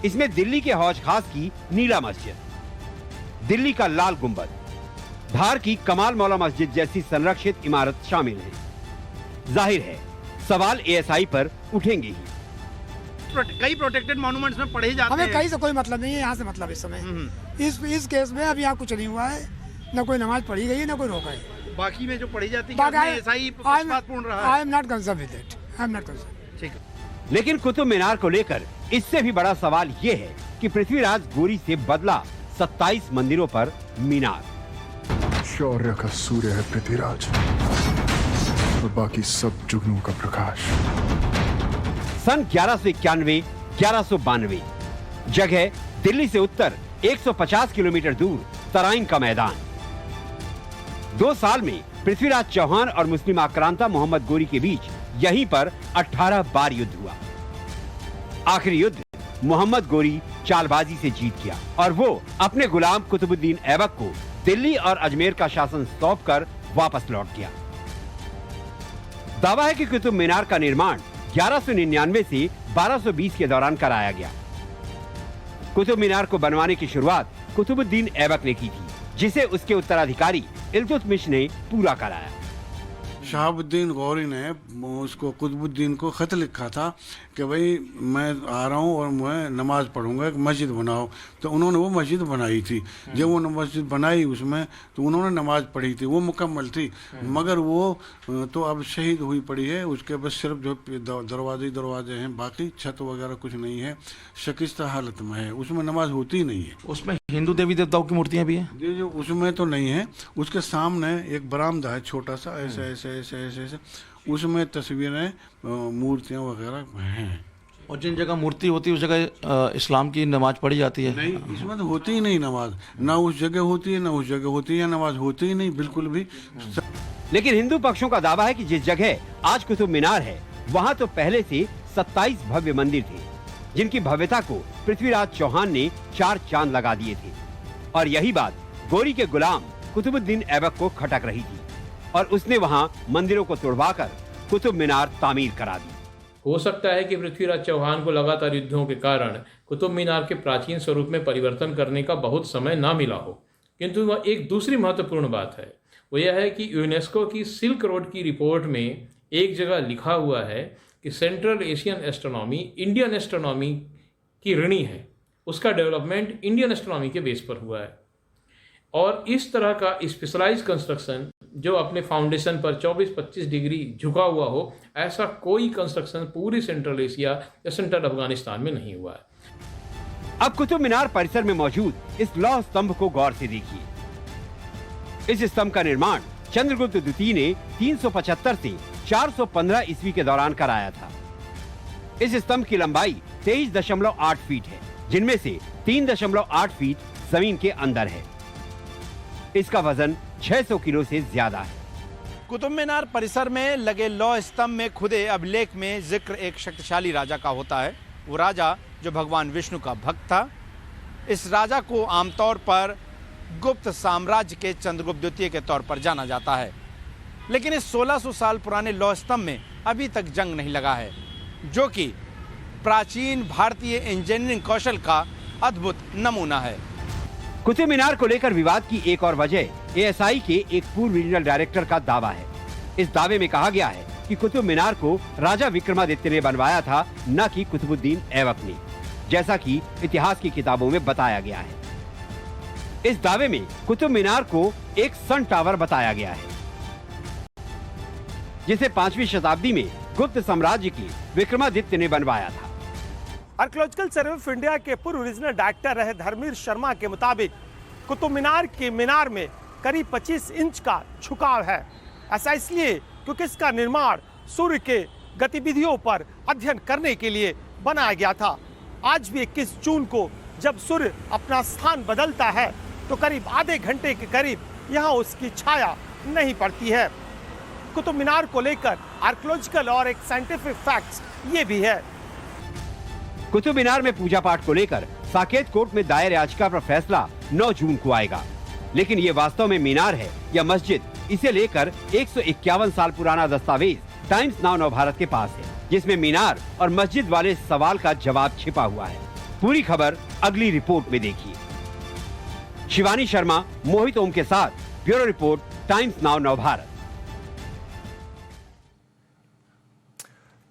इसमें दिल्ली के हौज खास की नीला मस्जिद, दिल्ली का लाल गुंबद, धार की कमाल मौला मस्जिद जैसी संरक्षित इमारत शामिल है। जाहिर है सवाल ASI पर उठेंगे ही। कई प्रोटेक्टेड मॉन्यूमेंट्स में पढ़े जाते हैं। हमें कहीं से कोई मतलब नहीं है, यहाँ से मतलब इस समय इस केस में अभी यहाँ कुछ नहीं हुआ है, न कोई नमाज पढ़ी गई है न कोई रोका है। बाकी में जो पढ़ी जाती है ASI पक्षपातपूर्ण रहा है। I am not concern with it, I am not concern. ठीक है। लेकिन कुतुब मीनार को लेकर इससे भी बड़ा सवाल ये है कि पृथ्वीराज गोरी से बदला 27 मंदिरों पर मीनार। शौर्य का सूर्य है पृथ्वीराज और बाकी सब जुगनू का प्रकाश। सन 1191, 1192, जगह दिल्ली से उत्तर 150 किलोमीटर दूर तराइन का मैदान। 2 साल में पृथ्वीराज चौहान और मुस्लिम आक्रांता मोहम्मद गोरी के बीच यहीं पर 18 बार युद्ध हुआ। आखिरी युद्ध मोहम्मद गोरी चालबाजी से जीत गया और वो अपने गुलाम कुतुबुद्दीन ऐबक को दिल्ली और अजमेर का शासन सौंपकर वापस लौट गया। दावा है कि कुतुब मीनार का निर्माण 1199 से 1220 के दौरान कराया गया। कुतुब मीनार को बनवाने की शुरुआत कुतुबुद्दीन ऐबक ने की थी, जिसे उसके उत्तराधिकारी इल्तुतमिश ने पूरा कराया। शहाबुद्दीन गौरी ने उसको कुतुबुद्दीन को खत लिखा था कि भाई मैं आ रहा हूँ और मैं नमाज पढ़ूंगा, एक मस्जिद बनाओ। तो उन्होंने वो मस्जिद बनाई थी। जब वो मस्जिद बनाई उसमें तो उन्होंने नमाज पढ़ी थी, वो मुकम्मल थी, मगर वो तो अब शहीद हुई पड़ी है। उसके बस सिर्फ जो दरवाजे हैं, बाकी छत वगैरह कुछ नहीं है, शकिस्ता हालत में है, उसमें नमाज होती नहीं है। उसमें हिंदू देवी देवताओं की मूर्तियाँ भी हैं? जी, जो उसमें तो नहीं है। उसके सामने एक बरामदा है छोटा सा, ऐसे ऐसे ऐसे ऐसे ऐसे, उसमें तस्वीरें मूर्तियाँ वगैरह हैं। और जिन जगह मूर्ति होती है उस जगह इस्लाम की नमाज पढ़ी जाती है? नहीं, इसमें तो होती ही नहीं नमाज, ना उस जगह होती है ना उस जगह होती है, नमाज होती ही नहीं बिल्कुल भी। लेकिन हिंदू पक्षों का दावा है कि जिस जगह आज कुतुब मीनार है, वहाँ तो पहले से 27 भव्य मंदिर थे, जिनकी भव्यता को पृथ्वीराज चौहान ने 4 चांद लगा दिए थे। और यही बात गोरी के गुलाम कुतुबुद्दीन ऐबक को खटक रही थी और उसने वहाँ मंदिरों को तोड़वाकर कुतुब मीनार तामीर करा दी। हो सकता है कि पृथ्वीराज चौहान को लगातार युद्धों के कारण कुतुब मीनार के प्राचीन स्वरूप में परिवर्तन करने का बहुत समय ना मिला हो। किंतु वह एक दूसरी महत्वपूर्ण बात है, वो यह है कि यूनेस्को की सिल्क रोड की रिपोर्ट में एक जगह लिखा हुआ है कि central Asian astronomy Indian astronomy की ऋणी है, उसका डेवलपमेंट इंडियन एस्ट्रोनॉमी के बेस पर हुआ है। और इस तरह का स्पेशलाइज कंस्ट्रक्शन जो अपने फाउंडेशन पर 24-25 डिग्री झुका हुआ हो, ऐसा कोई कंस्ट्रक्शन पूरी सेंट्रल एशिया या सेंट्रल अफगानिस्तान में नहीं हुआ है। अब कुतुब मीनार परिसर में मौजूद इस लौह स्तंभ को गौर से देखिए। इस स्तंभ का निर्माण चंद्रगुप्त द्वितीय ने 375 से 415 ईस्वी के दौरान कराया था। इस स्तंभ की लंबाई 23.8 फीट है, जिनमें से 3.8 फीट जमीन के अंदर है। इसका वजन 600 किलो से ज्यादा है। कुतुब मीनार परिसर में लगे लौह स्तंभ में खुदे अभिलेख में जिक्र एक शक्तिशाली राजा का होता है। वो राजा जो भगवान विष्णु का भक्त था। इस राजा को आमतौर पर गुप्त साम्राज्य के चंद्रगुप्त द्वितीय के तौर पर जाना जाता है। लेकिन इस 1600 साल पुराने लौह स्तंभ में अभी तक जंग नहीं लगा है, जो कि प्राचीन भारतीय इंजीनियरिंग कौशल का अद्भुत नमूना है। कुतुब मीनार को लेकर विवाद की एक और वजह एएसआई के एक पूर्व रीजनल डायरेक्टर का दावा है। इस दावे में कहा गया है कि कुतुब मीनार को राजा विक्रमादित्य ने बनवाया था, न कि कुतुबुद्दीन ऐबक ने, जैसा कि इतिहास की किताबों में बताया गया है। इस दावे में कुतुब मीनार को एक सन टावर बताया गया है, जिसे 5वीं शताब्दी में गुप्त साम्राज्य के विक्रमादित्य ने बनवाया था। आर्कियोलॉजिकल सर्वे ऑफ इंडिया के पूर्व रीजनल डायरेक्टर रहे धर्मवीर शर्मा के मुताबिक कुतुब मीनार के मीनार में करीब 25 इंच का झुकाव है। ऐसा इसलिए क्योंकि इसका निर्माण सूर्य के गतिविधियों पर अध्ययन करने के लिए बनाया गया था। आज भी 21 जून को जब सूर्य अपना स्थान बदलता है तो करीब आधे घंटे के करीब यहाँ उसकी छाया नहीं पड़ती है। कुतुब मीनार को लेकर आर्कियोलॉजिकल और एक साइंटिफिक फैक्ट्स ये भी है। कुतुब मीनार में पूजा पाठ को लेकर साकेत कोर्ट में दायर याचिका पर फैसला 9 जून को आएगा। लेकिन ये वास्तव में मीनार है या मस्जिद, इसे लेकर 151 साल पुराना दस्तावेज टाइम्स नाउ नवभारत के पास है, जिसमें मीनार और मस्जिद वाले सवाल का जवाब छिपा हुआ है। पूरी खबर अगली रिपोर्ट में देखिए। शिवानी शर्मा, मोहित ओम के साथ bureau report, times now Navbharat.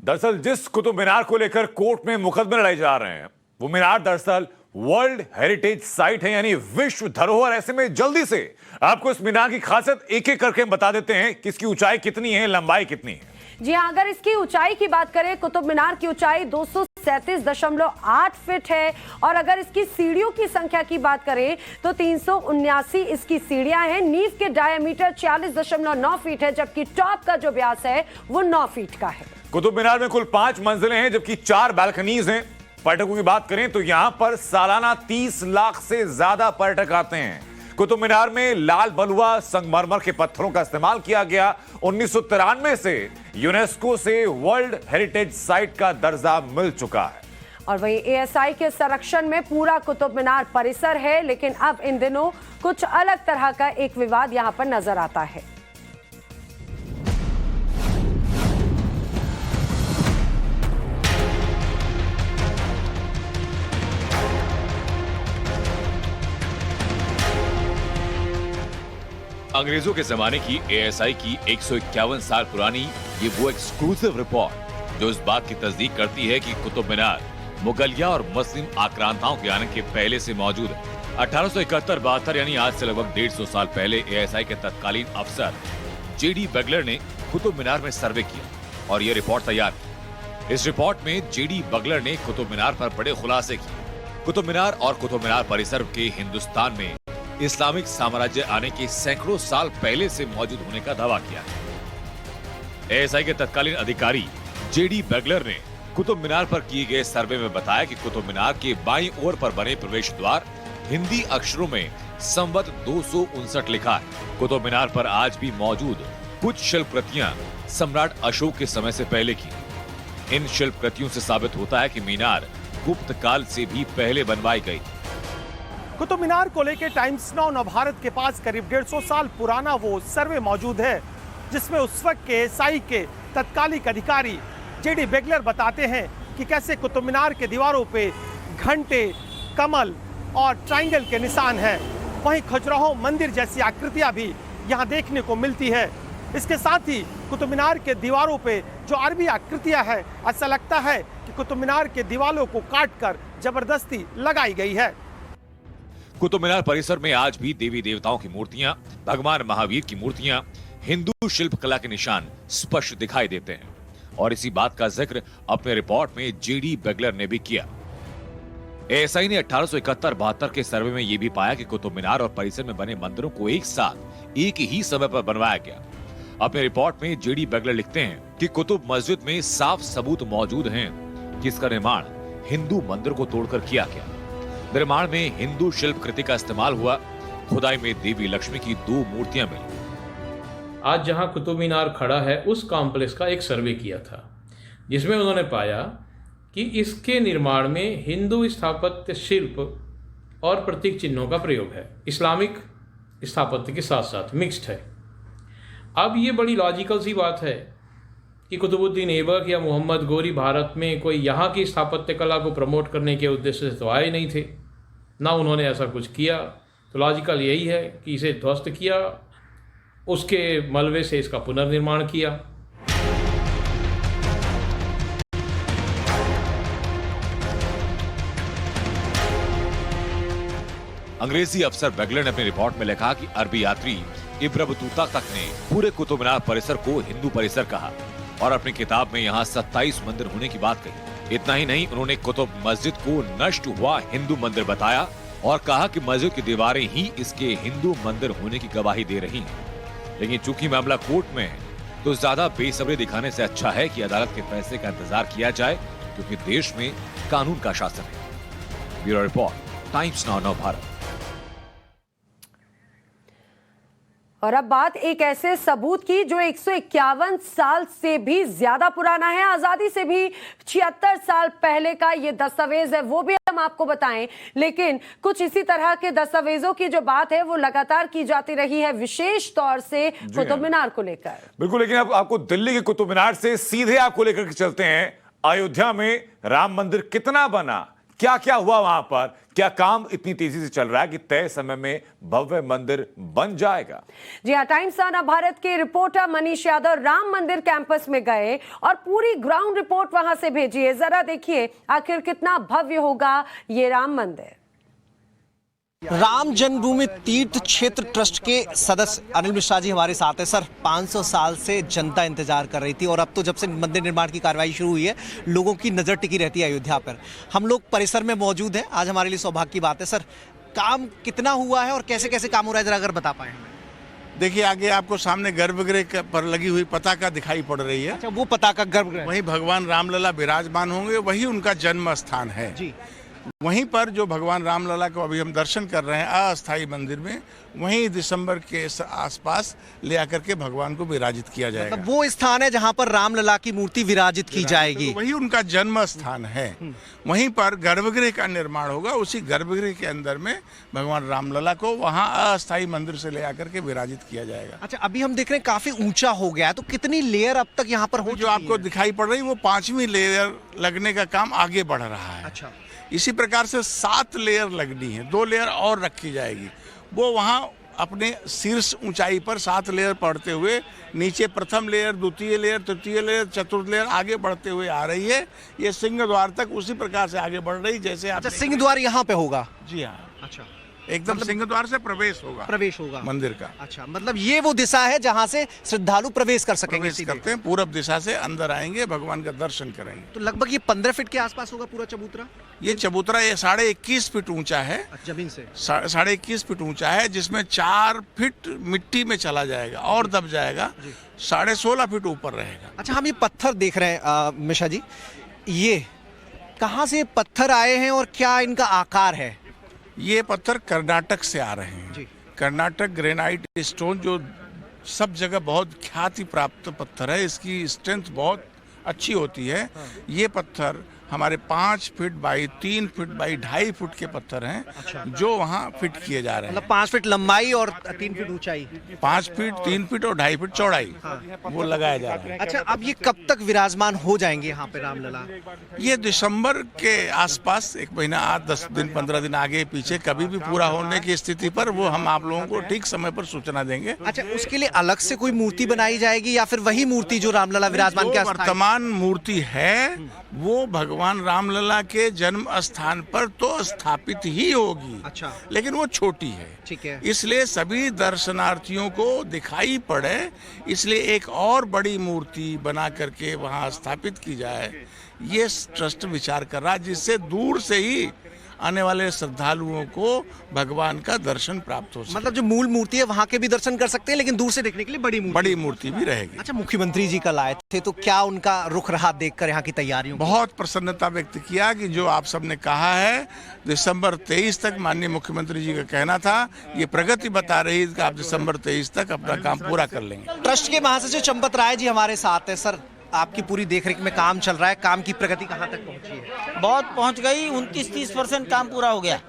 दरअसल जिस कुतुब मीनार को लेकर कोर्ट में मुकदमे लड़ाए जा रहे हैं, वो मीनार दरअसल वर्ल्ड हेरिटेज साइट है, यानी विश्व धरोहर। ऐसे में जल्दी से आपको इस मीनार की खासियत एक एक करके बता देते हैं कि इसकी ऊंचाई कितनी है, लंबाई कितनी है। जी हाँ, अगर इसकी ऊंचाई की बात करें, कुतुब मीनार की ऊंचाई 237.8 फीट है। और अगर इसकी सीढ़ियों की संख्या की बात करें तो 379 इसकी सीढ़ियां हैं। नींव के डायमीटर 46.9 फीट है, जबकि टॉप का जो व्यास है वो 9 फीट का है। कुतुब मीनार में कुल 5 मंजिलें हैं, जबकि 4 बालकनीज हैं। पर्यटकों की बात करें तो यहां पर सालाना 30 लाख से ज्यादा पर्यटक आते हैं। कुतुब मीनार में लाल बलुआ संगमरमर के पत्थरों का इस्तेमाल किया गया। 1993 से यूनेस्को से वर्ल्ड हेरिटेज साइट का दर्जा मिल चुका है। और वहीं एएसआई के संरक्षण में पूरा कुतुब मीनार परिसर है। लेकिन अब इन दिनों कुछ अलग तरह का एक विवाद यहां पर नजर आता है। अंग्रेजों के जमाने की एएसआई की 151 साल पुरानी ये वो एक्सक्लूसिव रिपोर्ट जो इस बात की तस्दीक करती है कि कुतुब मीनार मुगलिया और मुस्लिम आक्रांताओं के आने के पहले से मौजूद है। 1871-72 यानी आज से लगभग 150 साल पहले एएसआई के तत्कालीन अफसर जेडी बगलर ने कुतुब मीनार में सर्वे किया और ये रिपोर्ट तैयार की। इस रिपोर्ट में जेडी बगलर ने कुतुब मीनार पर बड़े खुलासे किए। कुतुब मीनार और कुतुब मीनार परिसर के हिंदुस्तान में इस्लामिक साम्राज्य आने के सैकड़ों साल पहले से मौजूद होने का दावा किया। एएसआई के तत्कालीन अधिकारी जेडी बगलर ने कुतुब मीनार पर किए गए सर्वे में बताया कि कुतुब मीनार के बाईं ओर पर बने प्रवेश द्वार हिंदी अक्षरों में संवत 259 लिखा है। कुतुब मीनार पर आज भी मौजूद कुछ शिल्प कृतियां सम्राट अशोक के समय से पहले की। इन शिल्प कृतियों से साबित होता है कि मीनार गुप्त काल से भी पहले बनवाई गई। कुतुब मीनार को लेकर टाइम्स नाउ नवभारत के पास करीब 150 साल पुराना वो सर्वे मौजूद है, जिसमें उस वक्त के एएसआई के तत्कालिक अधिकारी जेडी बगलर बताते हैं कि कैसे कुतुब मीनार के दीवारों पे घंटे, कमल और ट्रायंगल के निशान हैं। वहीं खजुराहो मंदिर जैसी आकृतियां भी यहाँ देखने को मिलती है। इसके साथ ही कुतुब मीनार के दीवारों पे जो अरबी आकृतियां है, ऐसा लगता है कि कुतुब मीनार के दीवारों को काटकर जबरदस्ती लगाई गई है। कुतुब मीनार परिसर में आज भी देवी देवताओं की मूर्तियां, भगवान महावीर की मूर्तियां, हिंदू शिल्प कला के निशान स्पष्ट दिखाई देते हैं। और इसी बात का जिक्र अपने रिपोर्ट में जेडी बेगलर ने भी किया। एएसआई ने 1871-72 के सर्वे में यह भी पाया कि कुतुब मीनार और परिसर में बने मंदिरों को एक साथ एक ही समय पर बनवाया गया। अपने रिपोर्ट में जेडी बेगलर लिखते हैं कि कुतुब मस्जिद में साफ सबूत मौजूद हैं कि इसका निर्माण हिंदू मंदिर को तोड़कर किया गया। निर्माण में हिंदू शिल्प कृति का इस्तेमाल हुआ। खुदाई में देवी लक्ष्मी की 2 मूर्तियां मिली। आज जहां कुतुब मीनार खड़ा है उस कॉम्प्लेक्स का एक सर्वे किया था, जिसमें उन्होंने पाया कि इसके निर्माण में हिंदू स्थापत्य शिल्प और प्रतीक चिन्हों का प्रयोग है। इस्लामिक स्थापत्य के साथ साथ मिक्स्ड है। अब ये बड़ी लॉजिकल सी बात है कि कुतुबुद्दीन ऐबक या मोहम्मद गोरी भारत में कोई यहाँ की स्थापत्य कला को प्रमोट करने के उद्देश्य से तो आए नहीं थे, ना उन्होंने ऐसा कुछ किया। तो लॉजिकल यही है कि इसे ध्वस्त किया, उसके मलबे से इसका पुनर्निर्माण किया। अंग्रेजी अफसर बेगलर ने अपनी रिपोर्ट में लिखा कि अरबी यात्री इब्न बतूता तक ने पूरे कुतुब मीनार परिसर को हिंदू परिसर कहा और अपनी किताब में यहाँ 27 मंदिर होने की बात कही। इतना ही नहीं, उन्होंने कुतुब मस्जिद को नष्ट हुआ हिंदू मंदिर बताया और कहा कि मस्जिद की दीवारें ही इसके हिंदू मंदिर होने की गवाही दे रही हैं। लेकिन चूंकि मामला कोर्ट में है, तो ज्यादा बेसब्री दिखाने से अच्छा है कि अदालत के फैसले का इंतजार किया जाए, क्योंकि देश में कानून का शासन है। Bureau report, times now Bharat. और अब बात एक ऐसे सबूत की जो 151 साल से भी ज्यादा पुराना है। आजादी से भी 76 साल पहले का ये दस्तावेज है, वो भी हम आपको बताएं। लेकिन कुछ इसी तरह के दस्तावेजों की जो बात है वो लगातार की जाती रही है, विशेष तौर से कुतुब मीनार को लेकर। बिल्कुल, लेकिन अब आपको दिल्ली के कुतुब मीनार से सीधे आपको लेकर के चलते हैं। अयोध्या में राम मंदिर कितना बना, क्या क्या हुआ वहां पर, क्या काम इतनी तेजी से चल रहा है कि तय समय में भव्य मंदिर बन जाएगा। जी हाँ, टाइम्स नाउ भारत के रिपोर्टर मनीष यादव राम मंदिर कैंपस में गए और पूरी ग्राउंड रिपोर्ट वहां से भेजी है। जरा देखिए आखिर कितना भव्य होगा ये राम मंदिर। राम जन्मभूमि तीर्थ क्षेत्र ट्रस्ट के सदस्य अनिल मिश्रा जी हमारे साथ हैं। सर, 500 साल से जनता इंतजार कर रही थी और अब तो जब से मंदिर निर्माण की कार्रवाई शुरू हुई है, लोगों की नज़र टिकी रहती है अयोध्या पर। हम लोग परिसर में मौजूद हैं, आज हमारे लिए सौभाग्य की बात है। सर, काम कितना हुआ है और कैसे कैसे काम हो रहा है, जरा अगर बता पाए हमें। देखिए, आगे आपको सामने गर्भगृह पर लगी हुई पताका दिखाई पड़ रही है। अच्छा, वो पताका गर्भगृह, वहीं भगवान रामलला विराजमान होंगे, वही उनका जन्म स्थान है जी। वहीं पर जो भगवान रामलला को अभी हम दर्शन कर रहे हैं अस्थाई मंदिर में, वहीं दिसंबर के आसपास ले आकर के भगवान को विराजित किया जाएगा। मतलब वो स्थान है जहां पर रामलला की मूर्ति विराजित की जाएगी, तो वही उनका जन्म स्थान है। वहीं पर गर्भगृह का निर्माण होगा, उसी गर्भगृह के अंदर में भगवान रामलला को वहां अस्थाई मंदिर से ले आकर के विराजित किया जाएगा। अच्छा, अभी हम देख रहे हैं काफी ऊंचा हो गया है, तो कितनी लेयर अब तक यहाँ पर हो, जो आपको दिखाई पड़ रही है वो 5वीं लेयर लगने का काम आगे बढ़ रहा है। अच्छा, इसी प्रकार से 7 लेयर लगनी है, 2 लेयर और रखी जाएगी। वो वहाँ अपने शीर्ष ऊंचाई पर 7 लेयर पढ़ते हुए नीचे प्रथम लेयर, द्वितीय लेयर, तृतीय लेयर, चतुर्थ लेयर आगे बढ़ते हुए आ रही है। ये सिंह द्वार तक उसी प्रकार से आगे बढ़ रही जैसे आप। अच्छा, सिंह द्वार यहाँ पे होगा? जी हाँ। अच्छा, एकदम सिंह द्वार से प्रवेश होगा मंदिर का। अच्छा, मतलब ये वो दिशा है जहाँ से श्रद्धालु प्रवेश कर सकेंगे। प्रवेश करते हैं, पूरब दिशा से अंदर आएंगे, भगवान का दर्शन करेंगे। तो लगभग ये 15 फीट के आसपास होगा पूरा चबूतरा। ये चबूतरा ये 21.5 फीट ऊंचा है, जमीन से 21.5 फीट ऊंचा है, जिसमें 4 फीट मिट्टी में चला जाएगा और दब जाएगा, 16.5 फीट ऊपर रहेगा। अच्छा, हम ये पत्थर देख रहे हैं मिश्रा जी, ये कहाँ से पत्थर आए हैं और क्या इनका आकार है? ये पत्थर कर्नाटक से आ रहे हैं जी। कर्नाटक ग्रेनाइट स्टोन जो सब जगह बहुत ख्याति प्राप्त पत्थर है, इसकी स्ट्रेंथ बहुत अच्छी होती है। ये पत्थर हमारे 5 feet by 3 feet by 2.5 foot के पत्थर हैं जो वहाँ फिट किए जा रहे हैं। मतलब 5 फीट लंबाई और 3 फीट ऊंचाई, 5 फीट 3 फीट और 2.5 फीट चौड़ाई वो लगाया जा रहा है। अच्छा, अब ये कब तक विराजमान हो जाएंगे यहाँ पे रामलला? ये दिसंबर के आसपास, 1 महीना 8-10 दिन 15 दिन आगे पीछे कभी भी पूरा होने की स्थिति पर वो हम आप लोगों को ठीक समय पर सूचना देंगे। अच्छा, उसके लिए अलग से कोई मूर्ति बनाई जाएगी या फिर वही मूर्ति जो रामलला विराजमान के वर्तमान मूर्ति है वो भगवान रामलला के जन्म स्थान पर तो स्थापित ही होगी। अच्छा, लेकिन वो छोटी है, ठीक है, इसलिए सभी दर्शनार्थियों को दिखाई पड़े, इसलिए एक और बड़ी मूर्ति बना करके वहां स्थापित की जाए, ये ट्रस्ट विचार कर रहा है, जिससे दूर से ही आने वाले श्रद्धालुओं को भगवान का दर्शन प्राप्त हो सके। मतलब जो मूल मूर्ति है वहां के भी दर्शन कर सकते हैं, लेकिन दूर से देखने के लिए बड़ी मूर्ति भी रहेगी। अच्छा, मुख्यमंत्री जी कल आए थे, तो क्या उनका रुख रहा देखकर यहाँ की तैयारियों? बहुत प्रसन्नता व्यक्त किया कि जो आप सबने कहा है दिसंबर 23 तक, माननीय मुख्यमंत्री जी का कहना था, ये प्रगति बता रही है कि आप दिसंबर 23 तक अपना काम पूरा कर लेंगे। ट्रस्ट के महासचिव चंपत राय जी हमारे साथ है। सर, आपकी पूरी देखरेख में काम चल रहा है, काम की प्रगति कहाँ तक पहुंची है? बहुत पहुंच गई, 29-30% काम पूरा हो गया।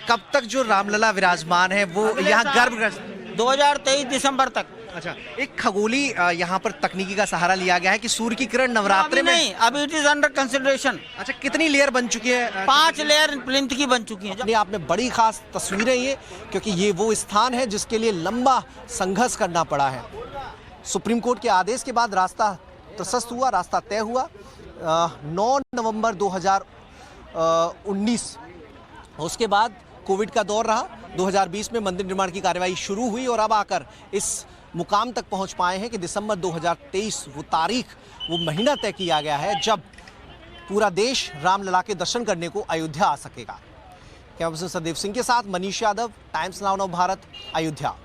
कब तक जो रामलला विराजमान है वो यहाँ गर्भगृह? 2023 दिसंबर तक। अच्छा, एक खगोली यहाँ पर तकनीकी का सहारा लिया गया है कि सूर्य की किरण नवरात्रि में नहीं, अभी इट इज अंडर कंसिडरेशन। अच्छा, कितनी लेयर बन चुकी है? 5 लेयर प्लिंथ की बन चुकी है। अपने आप में बड़ी खास तस्वीरें ये, क्योंकि ये वो स्थान है जिसके लिए लंबा संघर्ष करना पड़ा है। सुप्रीम कोर्ट के आदेश के बाद रास्ता प्रशस्त हुआ, रास्ता तय हुआ। 9 नवंबर 2019, उसके बाद कोविड का दौर रहा। 2020 में मंदिर निर्माण की कार्यवाही शुरू हुई और अब आकर इस मुकाम तक पहुंच पाए हैं कि दिसंबर 2023 वो तारीख, वो महीना तय किया गया है जब पूरा देश रामलला के दर्शन करने को अयोध्या आ सकेगा। कैमरा पर्सन सदेव सिंह के साथ मनीष यादव, टाइम्स नाउ भारत, अयोध्या।